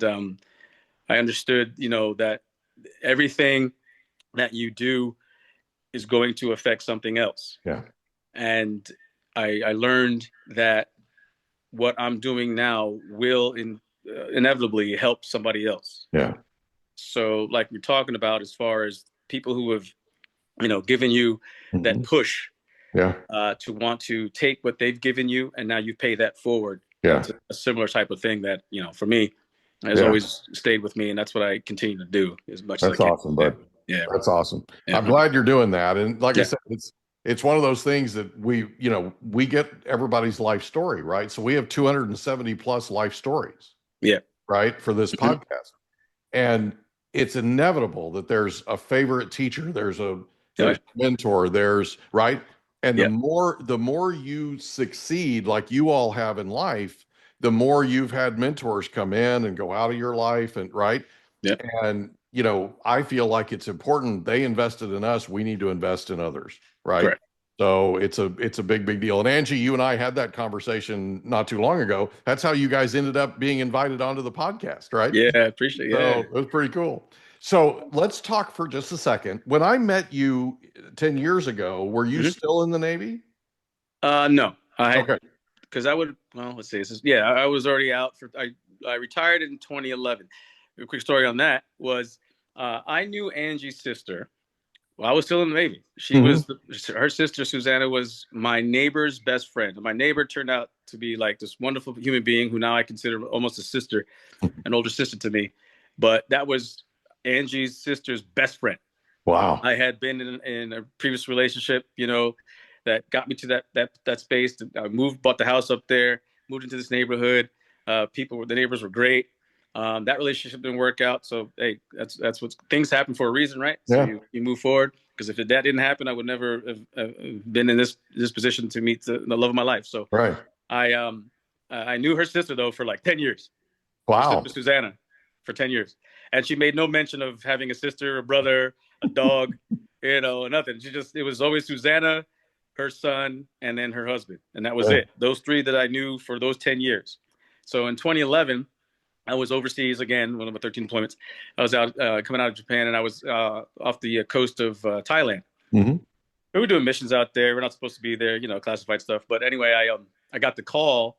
And I understood, that everything that you do is going to affect something else. Yeah. And I learned that what I'm doing now will inevitably help somebody else. Yeah. So, like we're talking about, as far as people who have, given you that Mhm. push Yeah. to want to take what they've given you, and now you pay that forward. Yeah. It's a similar type of thing that, for me, has Yeah. always stayed with me, and that's what I continue to do as much as I That's can. awesome, Yeah, bud. yeah, That's awesome. yeah, I'm glad you're doing that. And like I yeah. said, it's one of those things that we get everybody's life story, right? So we have 270 plus life stories, Yeah. right, for this Hmm. podcast. And it's inevitable that there's a favorite teacher, Yeah. there's a mentor, there's right. And Yeah. the more you succeed, like you all have in life, the more you've had mentors come in and go out of your life, and right. Yeah. And I feel like it's important. They invested in us. We need to invest in others, right? Correct. So it's a big, big deal. And Angie, you and I had that conversation not too long ago. That's how you guys ended up being invited onto the podcast, right? Yeah. I appreciate. So Yeah. it was pretty cool. So let's talk for just a second. When I met you 10 years ago, were you Hmm. still in the Navy? No, I had, Okay. because I would. Well, let's see. Yeah, I was already out for. I retired in 2011. A quick story on that was, I knew Angie's sister. Well, I was still in the Navy. Hmm. Her sister Susanna was my neighbor's best friend. My neighbor turned out to be like this wonderful human being who now I consider almost a sister, an older sister to me. But that was Angie's sister's best friend. Wow. I had been in a previous relationship, that got me to that space. I moved, bought the house up there, moved into this neighborhood. The neighbors were great. That relationship didn't work out, so hey, that's what things happen for a reason, right? So Yeah. you move forward, because if that didn't happen, I would never have been in this position to meet the love of my life. So Right. I knew her sister though for like 10 years. Her sister Wow. Susanna for 10 years, and she made no mention of having a sister, a brother, a dog, nothing. It was always Susanna, her son, and then her husband, and that was Yeah. it. Those three that I knew for those 10 years. So in 2011, I was overseas again, one of my 13 deployments. I was out coming out of Japan, and I was off the coast of Thailand. Hmm. We were doing missions out there. We're not supposed to be there, classified stuff. But anyway, I got the call